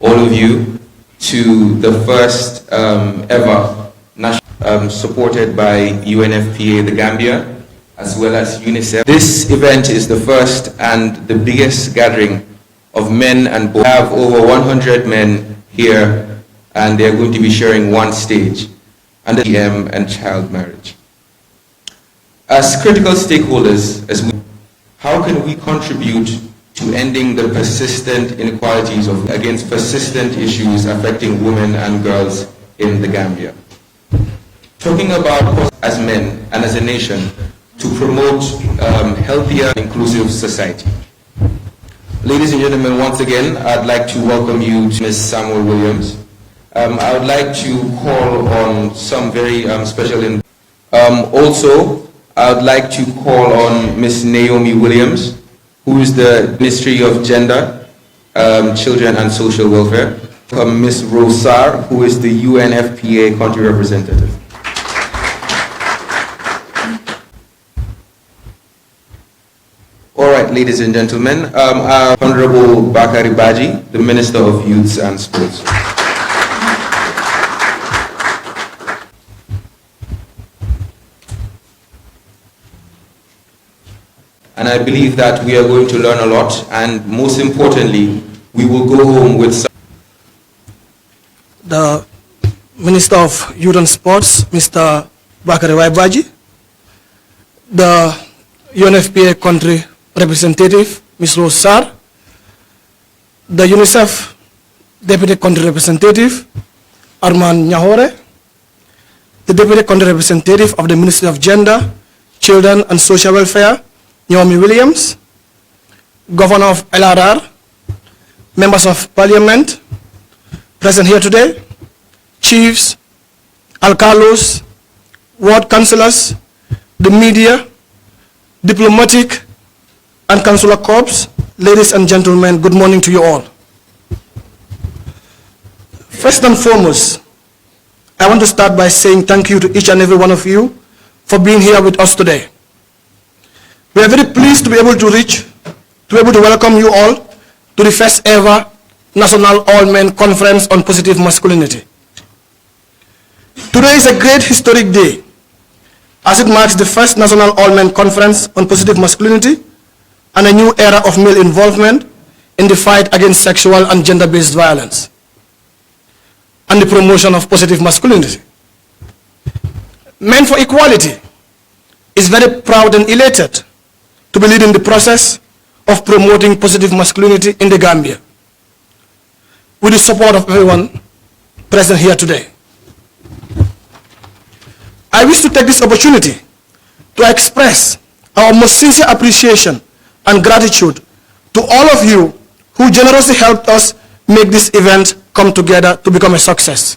All of you to the first ever national supported by UNFPA the Gambia as well as UNICEF. This event is the first and the biggest gathering of men and boys. We have over 100 men here and they're going to be sharing one stage under EM and child marriage. As critical stakeholders, how can we contribute to ending the persistent inequalities against persistent issues affecting women and girls in the Gambia? Talking about as men and as a nation to promote healthier, inclusive society. Ladies and gentlemen, once again, I'd like to welcome you to Ms. Samuel Williams. I would like to call on some very special. Also, I would like to call on Ms. Naomi Williams, who is the Ministry of Gender, Children and Social Welfare. Ms. Rosar, who is the UNFPA country representative. All right, ladies and gentlemen, Honorable Bakari Baji, the Minister of Youth and Sports. And I believe that we are going to learn a lot, and most importantly, we will go home with some. The Minister of Youth and Sports, Mr. Bakari Baji, the UNFPA country representative, Ms. Rosar, the UNICEF Deputy Country Representative, Arman Nyahore, the Deputy Country Representative of the Ministry of Gender, Children and Social Welfare, Naomi Williams, Governor of LRR, members of Parliament present here today, chiefs, alcalos, ward councillors, the media, diplomatic and consular corps, ladies and gentlemen, good morning to you all. First and foremost, I want to start by saying thank you to each and every one of you for being here with us today. We are very pleased to be able to welcome you all to the first ever National All-Men Conference on Positive Masculinity. Today is a great historic day as it marks the first National All-Men Conference on Positive Masculinity and a new era of male involvement in the fight against sexual and gender-based violence and the promotion of positive masculinity. Men for Equality is very proud and elated to be leading the process of promoting positive masculinity in the Gambia with the support of everyone present here today. I wish to take this opportunity to express our most sincere appreciation and gratitude to all of you who generously helped us make this event come together to become a success.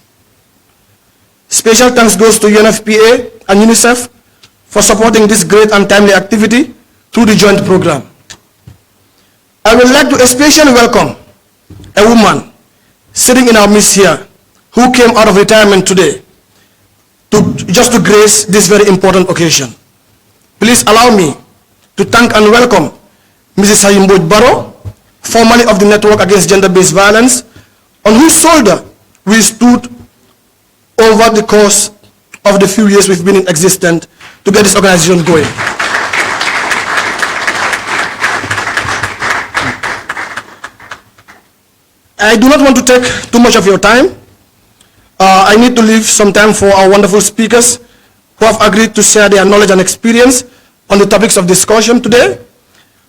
Special thanks goes to UNFPA and UNICEF for supporting this great and timely activity through the joint program. I would like to especially welcome a woman sitting in our midst here who came out of retirement today just to grace this very important occasion. Please allow me to thank and welcome Mrs. Hayimbo Barrow, formerly of the Network Against Gender-Based Violence, on whose shoulder we stood over the course of the few years we've been in existence to get this organization going. I do not want to take too much of your time. I need to leave some time for our wonderful speakers who have agreed to share their knowledge and experience on the topics of discussion today.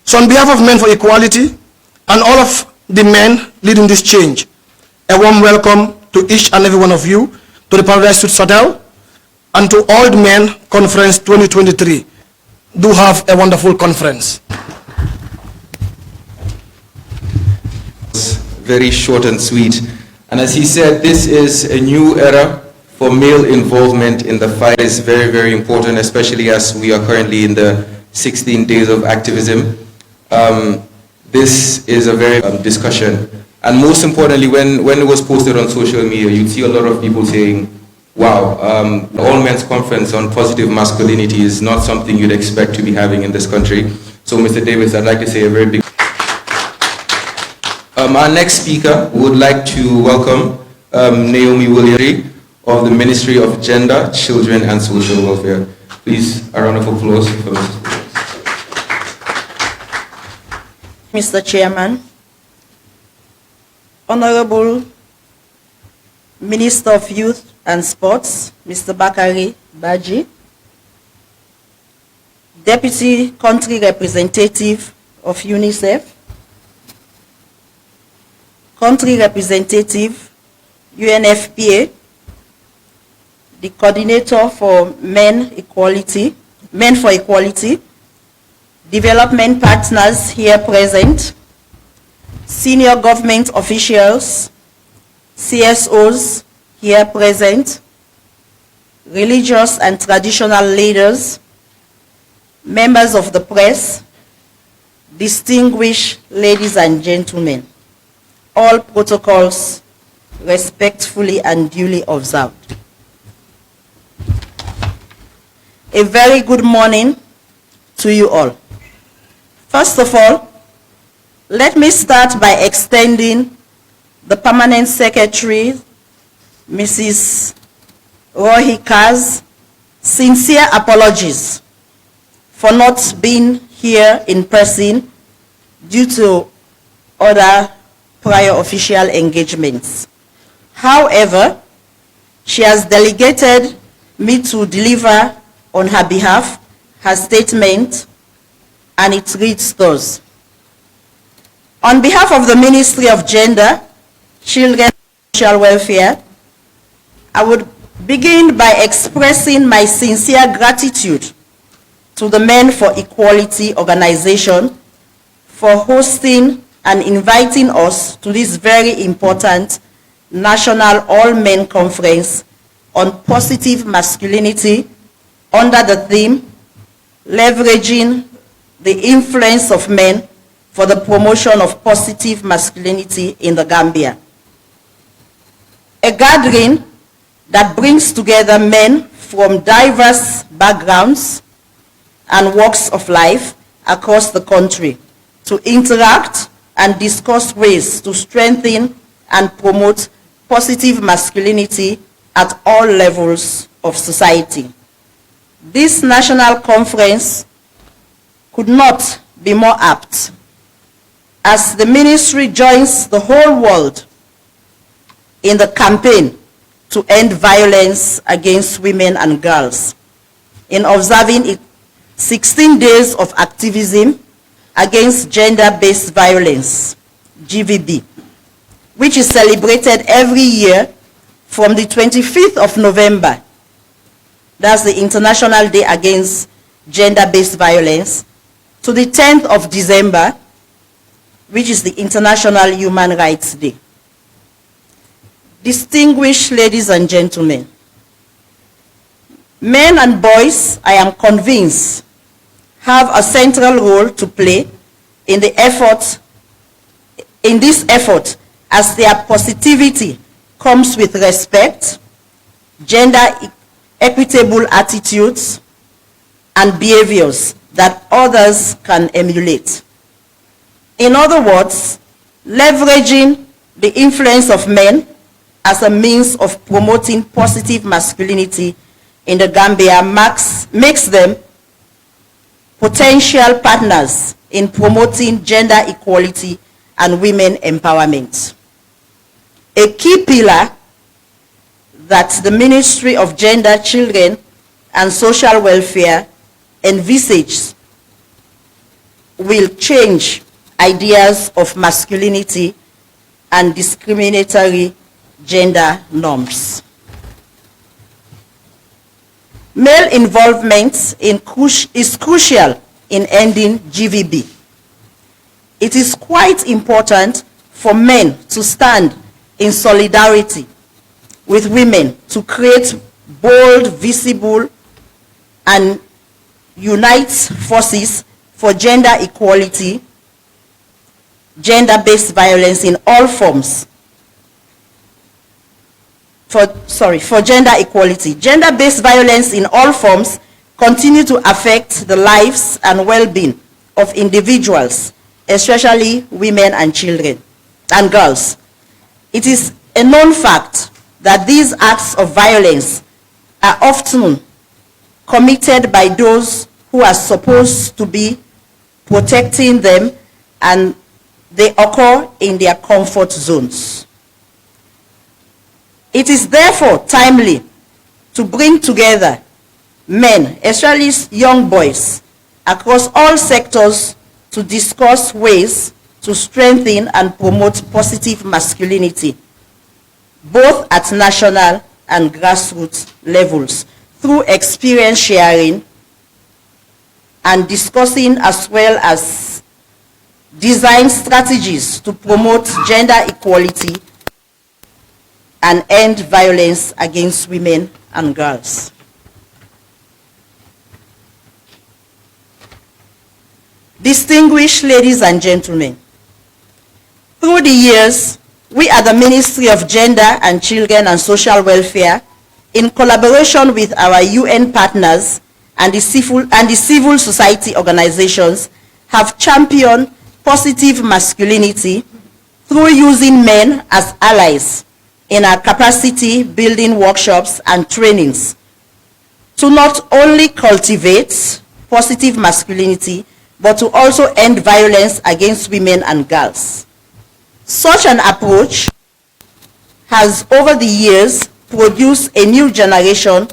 So on behalf of Men for Equality and all of the men leading this change, a warm welcome to each and every one of you to the Paradise Suites Hotel and to Old Men Conference 2023. do have a wonderful conference. Very short and sweet. And as he said, this is a new era for male involvement in the fight. Is very, very important, especially as we are currently in the 16 days of activism. This is a very discussion. And most importantly, when it was posted on social media, you'd see a lot of people saying, wow, the all-men's conference on positive masculinity is not something you'd expect to be having in this country. So Mr. Davis, I'd like to say a very big... our next speaker would like to welcome Naomi Williams of the Ministry of Gender, Children and Social Welfare. Please, a round of applause for Mrs. Williams. Mr. Chairman, Honorable Minister of Youth and Sports, Mr. Bakari Baji, Deputy Country Representative of UNICEF, Country Representative, UNFPA, the Coordinator for Men for Equality, development partners here present, senior government officials, CSOs here present, religious and traditional leaders, members of the press, distinguished ladies and gentlemen, all protocols respectfully and duly observed. A very good morning to you all. First of all, let me start by extending the Permanent Secretary, Mrs. Rohi Kaz, sincere apologies for not being here in person due to other prior official engagements. However, she has delegated me to deliver on her behalf her statement, and it reads thus. On behalf of the Ministry of Gender, Children and Social Welfare, I would begin by expressing my sincere gratitude to the Men for Equality organization for hosting and inviting us to this very important National All-Men Conference on Positive Masculinity under the theme, Leveraging the Influence of Men for the Promotion of Positive Masculinity in the Gambia. A gathering that brings together men from diverse backgrounds and walks of life across the country to interact and discuss ways to strengthen and promote positive masculinity at all levels of society. This national conference could not be more apt as the ministry joins the whole world in the campaign to end violence against women and girls in observing 16 days of activism against gender-based violence, GVB, which is celebrated every year from the 25th of November, that's the International Day Against Gender-Based Violence, to the 10th of December, which is the International Human Rights Day. Distinguished ladies and gentlemen, men and boys, I am convinced, have a central role to play in this effort, as their positivity comes with respect, gender equitable attitudes, and behaviors that others can emulate. In other words, leveraging the influence of men as a means of promoting positive masculinity in the Gambia makes them potential partners in promoting gender equality and women empowerment. A key pillar that the Ministry of Gender, Children and Social Welfare envisages will change ideas of masculinity and discriminatory gender norms. Male involvement is crucial in ending GVB. It is quite important for men to stand in solidarity with women to create bold, visible, and unite forces for gender equality, gender-based violence in all forms. For gender equality. Gender-based violence in all forms continue to affect the lives and well-being of individuals, especially women and children and girls. It is a known fact that these acts of violence are often committed by those who are supposed to be protecting them, and they occur in their comfort zones. It is therefore timely to bring together men, especially young boys, across all sectors to discuss ways to strengthen and promote positive masculinity, both at national and grassroots levels, through experience sharing and discussing, as well as design strategies to promote gender equality and end violence against women and girls. Distinguished ladies and gentlemen, through the years, we at the Ministry of Gender and Children and Social Welfare, in collaboration with our UN partners and the civil society organizations, have championed positive masculinity through using men as allies in our capacity building workshops and trainings to not only cultivate positive masculinity, but to also end violence against women and girls. Such an approach has over the years produced a new generation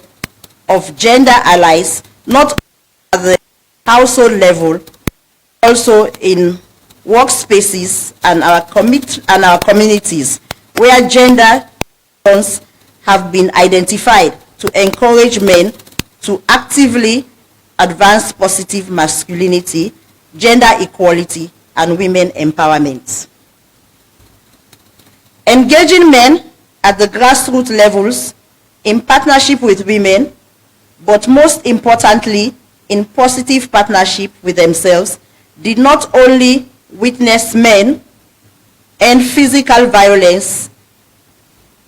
of gender allies, not at the household level, also in workspaces and our communities, where gender roles have been identified to encourage men to actively advance positive masculinity, gender equality, and women empowerment. Engaging men at the grassroots levels in partnership with women, but most importantly, in positive partnership with themselves, did not only witness men end physical violence,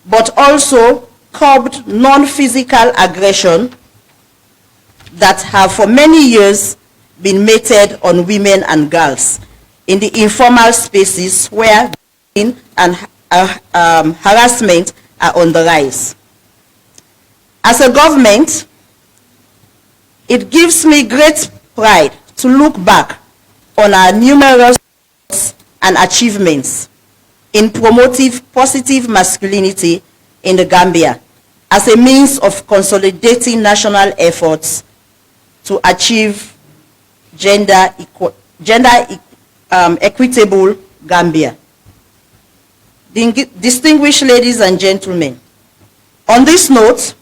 but also curbed non-physical aggression that have for many years been meted on women and girls in the informal spaces where bullying and harassment are on the rise. As a government, it gives me great pride to look back on our numerous and achievements in promoting positive masculinity in the Gambia as a means of consolidating national efforts to achieve equitable Gambia. Distinguished ladies and gentlemen, on this note,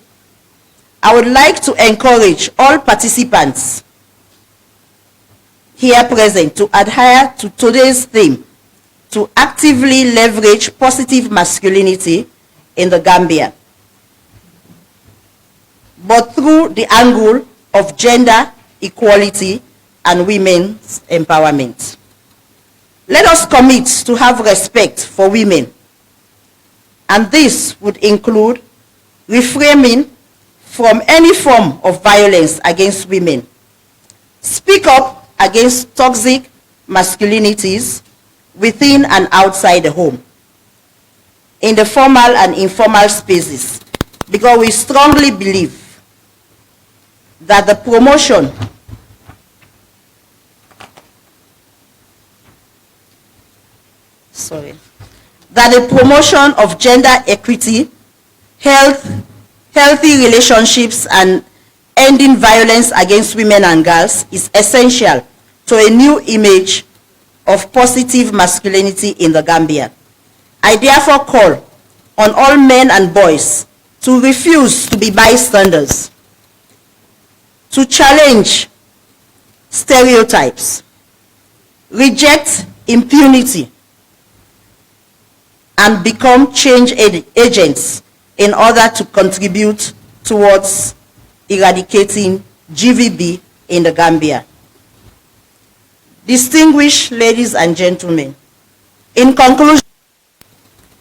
I would like to encourage all participants here present to adhere to today's theme, to actively leverage positive masculinity in the Gambia, but through the angle of gender equality and women's empowerment. Let us commit to have respect for women, and this would include refraining from any form of violence against women, speak up against toxic masculinities within and outside the home, in the formal and informal spaces, because we strongly believe that the promotion of gender equity, healthy relationships, and ending violence against women and girls is essential to a new image of positive masculinity in the Gambia. I therefore call on all men and boys to refuse to be bystanders, to challenge stereotypes, reject impunity, and become change agents in order to contribute towards eradicating GVB in the Gambia. Distinguished ladies and gentlemen, in conclusion,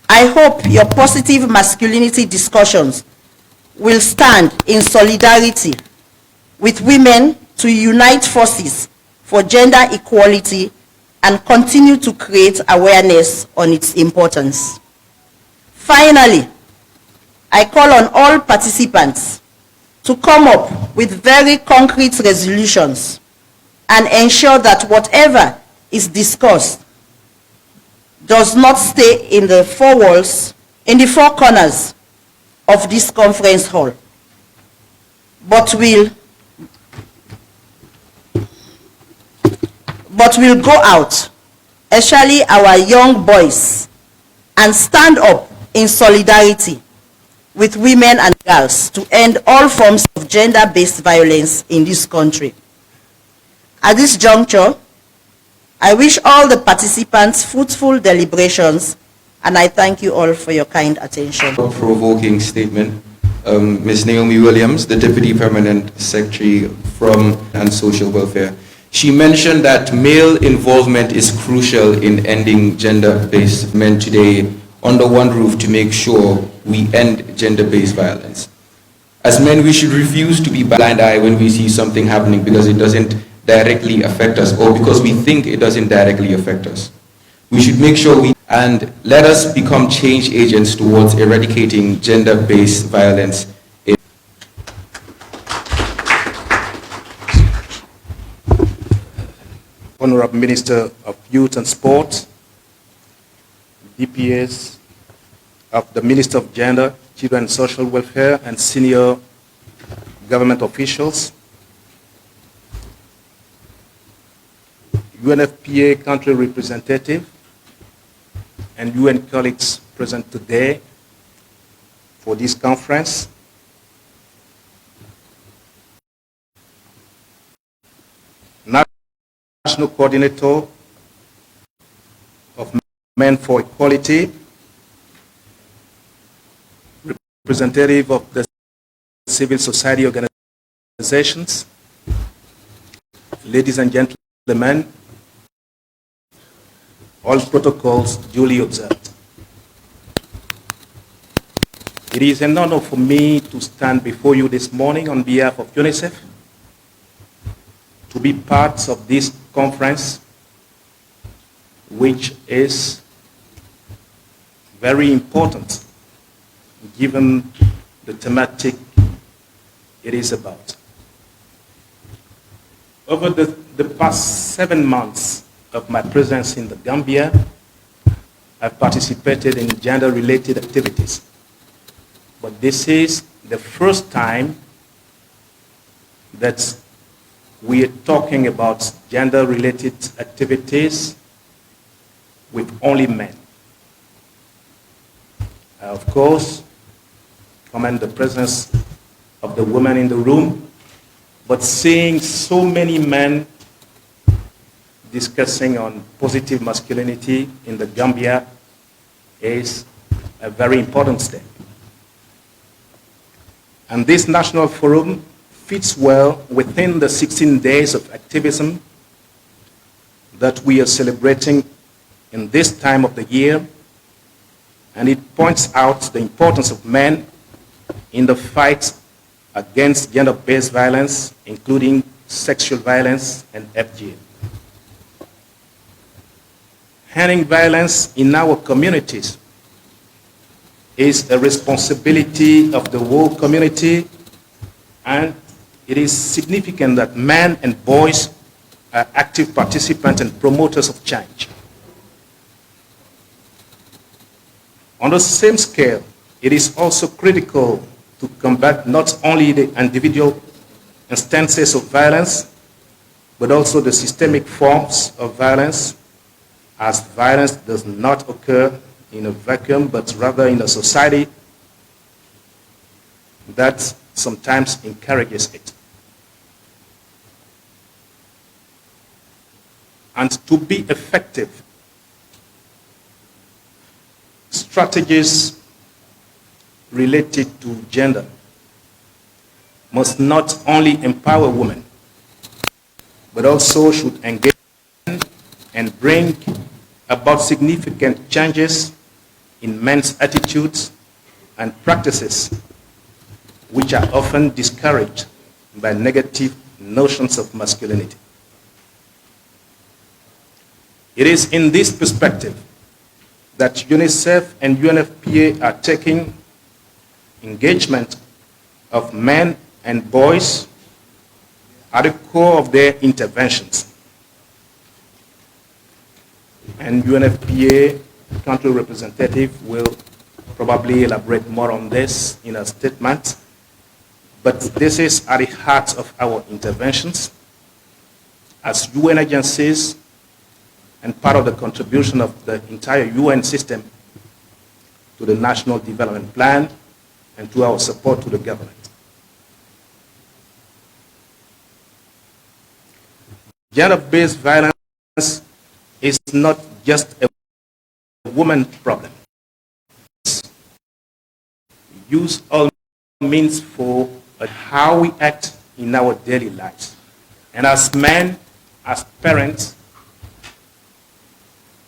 I hope your positive masculinity discussions will stand in solidarity with women to unite forces for gender equality and continue to create awareness on its importance. Finally, I call on all participants to come up with very concrete resolutions and ensure that whatever is discussed does not stay in the four walls, in the four corners of this conference hall, but will go out, especially our young boys, and stand up in solidarity with women and girls to end all forms of gender-based violence in this country. At this juncture, I wish all the participants fruitful deliberations, and I thank you all for your kind attention. Provoking statement. Ms. Naomi Williams, the Deputy Permanent Secretary from and Social Welfare. She mentioned that male involvement is crucial in ending gender-based men today under one roof to make sure we end gender-based violence. As men, we should refuse to be blind eye when we see something happening because it doesn't directly affect us or because we think it doesn't directly affect us. We should make sure and let us become change agents towards eradicating gender-based violence. Honorable Minister of Youth and Sport, DPS of the Minister of Gender, Children and Social Welfare, and senior government officials, UNFPA country representative, and UN colleagues present today for this conference. National Coordinator of Men for Equality, representative of the civil society organizations, ladies and gentlemen, all protocols duly observed. It is an honor for me to stand before you this morning on behalf of UNICEF to be part of this conference, which is very important given the thematic it is about. Over the past 7 months of my presence in the Gambia, I've participated in gender-related activities. But this is the first time that we are talking about gender-related activities with only men. I, of course, commend the presence of the women in the room, but seeing so many men discussing on positive masculinity in the Gambia is a very important step. And this national forum fits well within the 16 days of activism that we are celebrating in this time of the year, and it points out the importance of men in the fight against gender-based violence, including sexual violence and FGM. Ending violence in our communities is a responsibility of the whole community, and it is significant that men and boys are active participants and promoters of change. On the same scale, it is also critical to combat not only the individual instances of violence, but also the systemic forms of violence, as violence does not occur in a vacuum, but rather in a society that sometimes encourages it. And to be effective, strategies related to gender must not only empower women, but also should engage and bring about significant changes in men's attitudes and practices, which are often discouraged by negative notions of masculinity. It is in this perspective that UNICEF and UNFPA are taking engagement of men and boys at the core of their interventions. And UNFPA country representative will probably elaborate more on this in a statement. But this is at the heart of our interventions as UN agencies and part of the contribution of the entire UN system to the National Development Plan and to our support to the government. Gender-based violence is not just a woman problem. We use all means for how we act in our daily lives. And as men, as parents,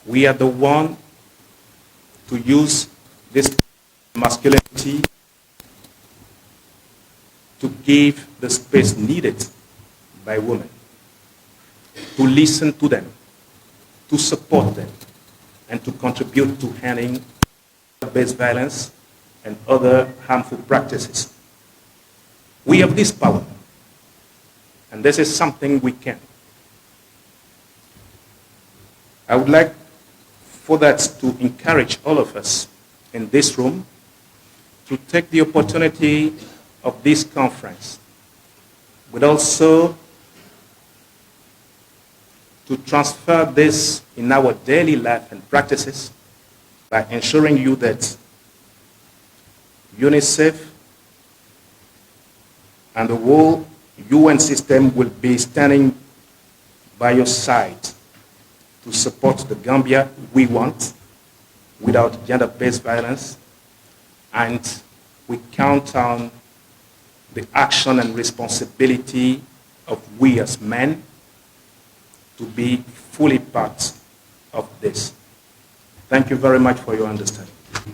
we are the one to use this masculinity to give the space needed by women, to listen to them, to support them, and to contribute to handling gender-based violence and other harmful practices. We have this power, and this is something we can. I would like for that to encourage all of us in this room to take the opportunity of this conference, but also to transfer this in our daily life and practices by ensuring you that UNICEF and the whole UN system will be standing by your side to support the Gambia we want without gender-based violence, and we count on the action and responsibility of we as men to be fully part of this. Thank you very much for your understanding.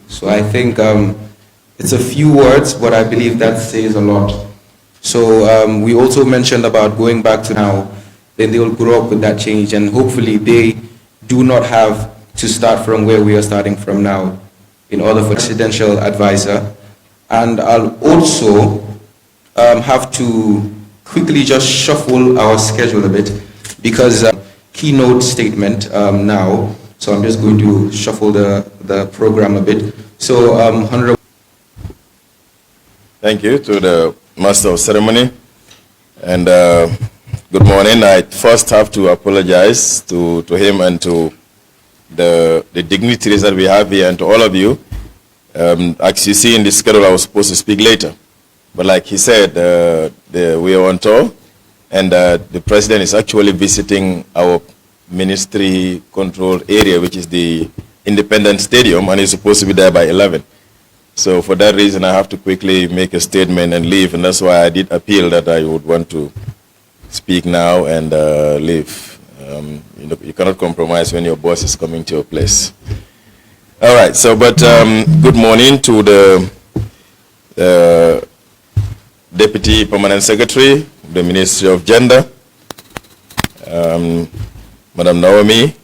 So I think it's a few words, but I believe that says a lot. So we also mentioned about going back to now, then they will grow up with that change, and hopefully they do not have to start from where we are starting from now in order for presidential advisor. And I'll also have to quickly just shuffle our schedule a bit, because keynote statement now, so I'm just going to shuffle the program a bit. So Honorable. Thank you to the Master of Ceremony, and good morning. I first have to apologize to him and to the dignitaries that we have here, and to all of you. As you see in the schedule, I was supposed to speak later, but like he said, we are on tour, and the President is actually visiting our ministry-controlled area, which is the Independence Stadium, and he's supposed to be there by 11. So for that reason, I have to quickly make a statement and leave, and that's why I did appeal that I would want to speak now and leave. You cannot compromise when your boss is coming to your place. All right, so but good morning to the Deputy Permanent Secretary, the Ministry of Gender, Madam Naomi.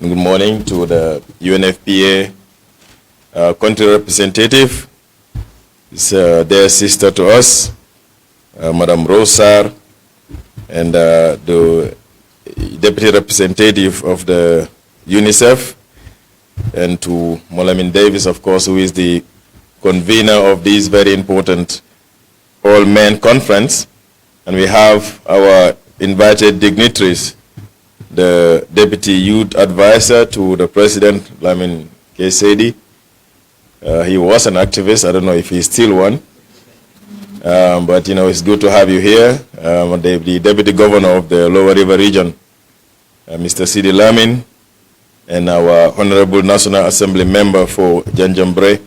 Good morning to the UNFPA country representative, is their sister to us, Madam Rosar, and the deputy representative of the UNICEF, and to Molamin Davis, of course, who is the convener of this very important all-men conference. And we have our invited dignitaries, the deputy youth advisor to the president, Lamin Kesedi. He was an activist. I don't know if he's still one. But, it's good to have you here. The deputy governor of the Lower River region, Mr. Sidi Lamin, and our Honorable National Assembly member for Janjambre,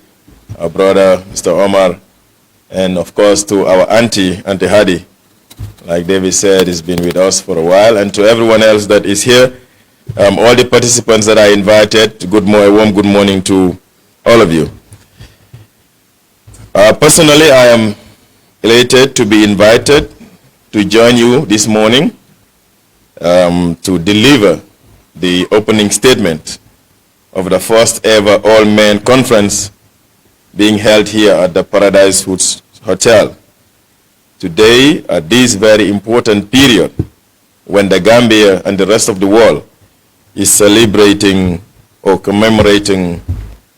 our brother, Mr. Omar, and of course to our Auntie Hadi. Like David said, he's been with us for a while, and to everyone else that is here, all the participants that I invited, a warm good morning to all of you. Personally, I am elated to be invited to join you this morning to deliver the opening statement of the first ever all-men conference being held here at the Paradise Foods Hotel. Today, at this very important period, when the Gambia and the rest of the world is celebrating or commemorating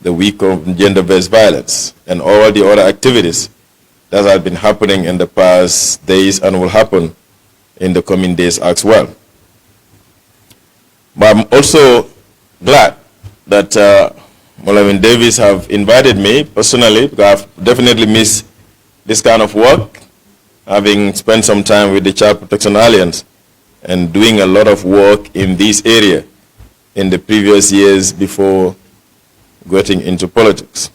the week of gender-based violence and all the other activities that have been happening in the past days and will happen in the coming days as well. But I'm also glad that Molawin Davis have invited me personally, because I've definitely missed this kind of work, having spent some time with the Child Protection Alliance and doing a lot of work in this area in the previous years before getting into politics.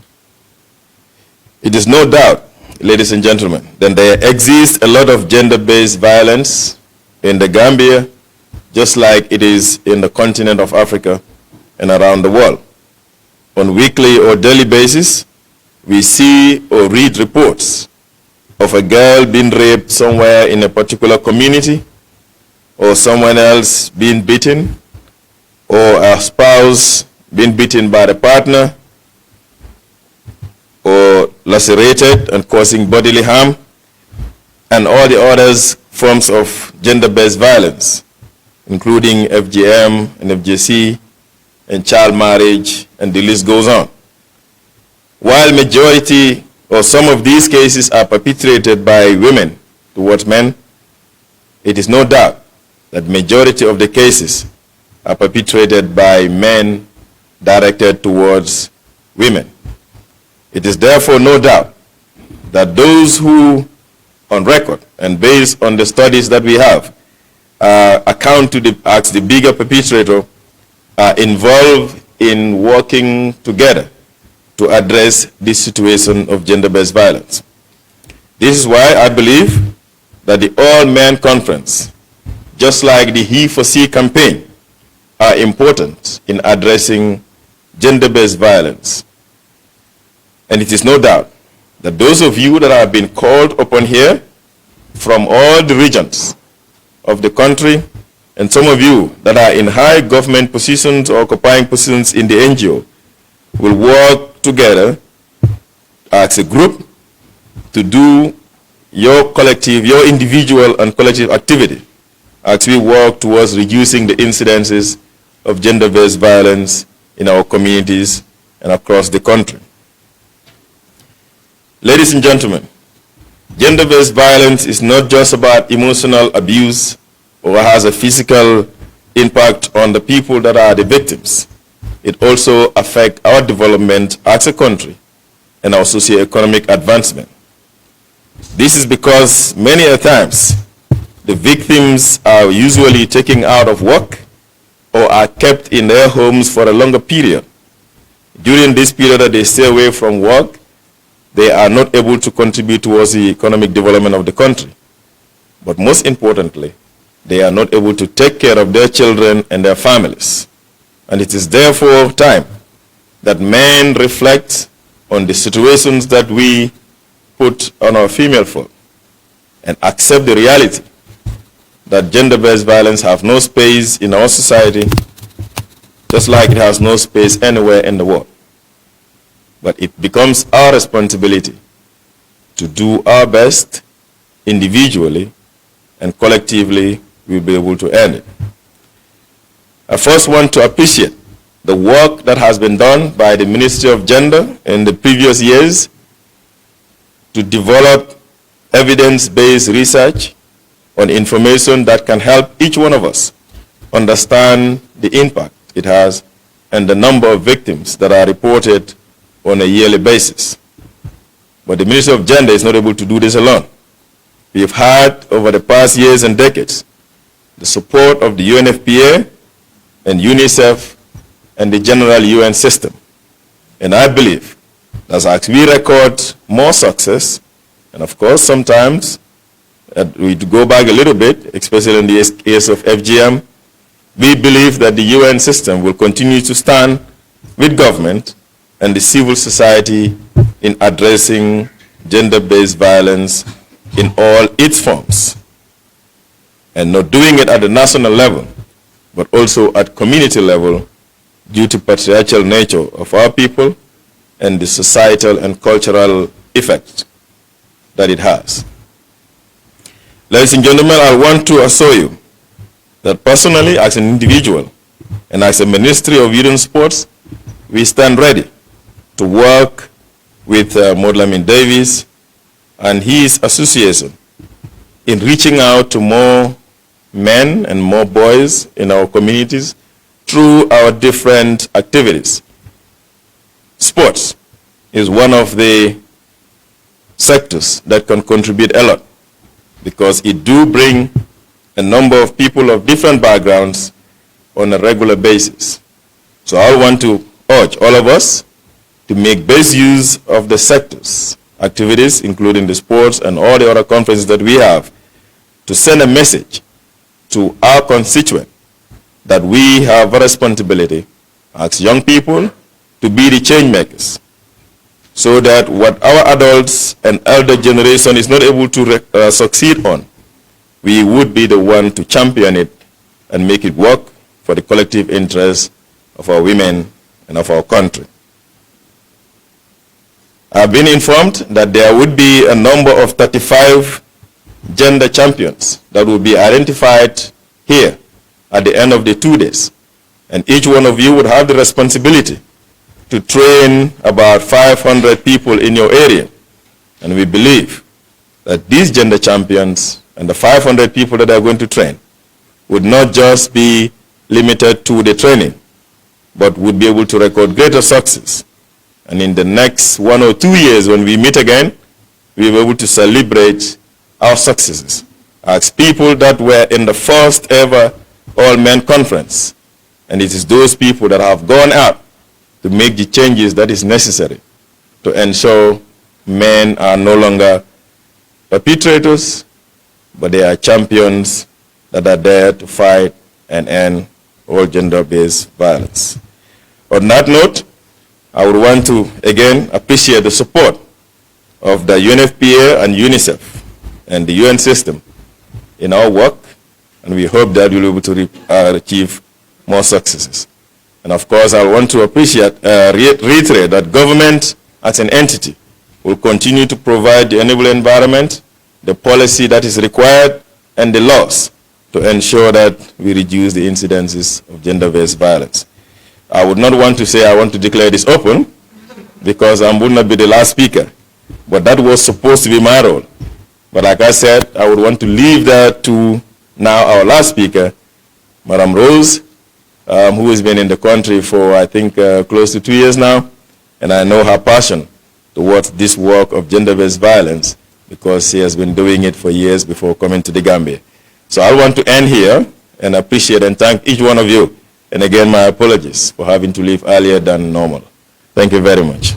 It is no doubt, ladies and gentlemen, that there exists a lot of gender-based violence in the Gambia, just like it is in the continent of Africa and around the world. On weekly or daily basis, we see or read reports of a girl being raped somewhere in a particular community, or someone else being beaten, or a spouse being beaten by the partner, or lacerated and causing bodily harm, and all the other forms of gender-based violence, including FGM and FGC and child marriage, and the list goes on. While majority or some of these cases are perpetrated by women towards men, it is no doubt that majority of the cases are perpetrated by men directed towards women. It is therefore no doubt that those who, on record and based on the studies that we have, account to as the bigger perpetrator, are involved in working together to address this situation of gender-based violence. This is why I believe that the All-Men Conference, just like the He for She campaign, are important in addressing gender-based violence. And it is no doubt that those of you that have been called upon here from all the regions of the country, and some of you that are in high government positions or occupying positions in the NGO, will work together as a group to do your collective, your individual and collective activity as we work towards reducing the incidences of gender-based violence in our communities and across the country. Ladies and gentlemen, gender-based violence is not just about emotional abuse or has a physical impact on the people that are the victims. It also affects our development as a country and our socio-economic advancement. This is because many a times the victims are usually taken out of work or are kept in their homes for a longer period. During this period that they stay away from work, they are not able to contribute towards the economic development of the country. But most importantly, they are not able to take care of their children and their families. And it is therefore time that men reflect on the situations that we put on our female folk and accept the reality that gender-based violence have no space in our society, just like it has no space anywhere in the world. But it becomes our responsibility to do our best individually, and collectively we'll be able to end it. I first want to appreciate the work that has been done by the Ministry of Gender in the previous years to develop evidence-based research on information that can help each one of us understand the impact it has and the number of victims that are reported on a yearly basis. But the Ministry of Gender is not able to do this alone. We have had over the past years and decades the support of the UNFPA and UNICEF and the general UN system. And I believe that as we record more success, and of course sometimes we go back a little bit, especially in the case of FGM, we believe that the UN system will continue to stand with government and the civil society in addressing gender-based violence in all its forms, and not doing it at the national level, but also at community level due to patriarchal nature of our people and the societal and cultural effect that it has. Ladies and gentlemen, I want to assure you that personally, as an individual and as a Ministry of Youth and Sports, we stand ready to work with Modlamin Davis and his association in reaching out to more men and more boys in our communities through our different activities. Sports is one of the sectors that can contribute a lot because it do bring a number of people of different backgrounds on a regular basis. So I want to urge all of us to make best use of the sector's activities, including the sports and all the other conferences that we have, to send a message to our constituent that we have a responsibility as young people to be the change makers, so that what our adults and elder generation is not able to succeed on, we would be the one to champion it and make it work for the collective interest of our women and of our country. I've been informed that there would be a number of 35 gender champions that will be identified here at the end of the 2 days. And each one of you would have the responsibility to train about 500 people in your area. And we believe that these gender champions and the 500 people that are going to train would not just be limited to the training, but would be able to record greater success. And in the next 1 or 2 years, when we meet again, we will be able to celebrate our successes as people that were in the first ever all-men conference. And it is those people that have gone out to make the changes that is necessary to ensure men are no longer perpetrators, but they are champions that are there to fight and end all gender-based violence. On that note, I would want to again appreciate the support of the UNFPA and UNICEF and the UN system in our work, and we hope that we'll be able to achieve more successes. And of course, I want to reiterate that government as an entity will continue to provide the enabling environment, the policy that is required, and the laws to ensure that we reduce the incidences of gender-based violence. I would not want to say I want to declare this open because I would not be the last speaker, but that was supposed to be my role. But like I said, I would want to leave that to now our last speaker, Madam Rose, who has been in the country for, I think, close to 2 years now, and I know her passion towards this work of gender-based violence because she has been doing it for years before coming to the Gambia. So I want to end here and appreciate and thank each one of you. And again, my apologies for having to leave earlier than normal. Thank you very much.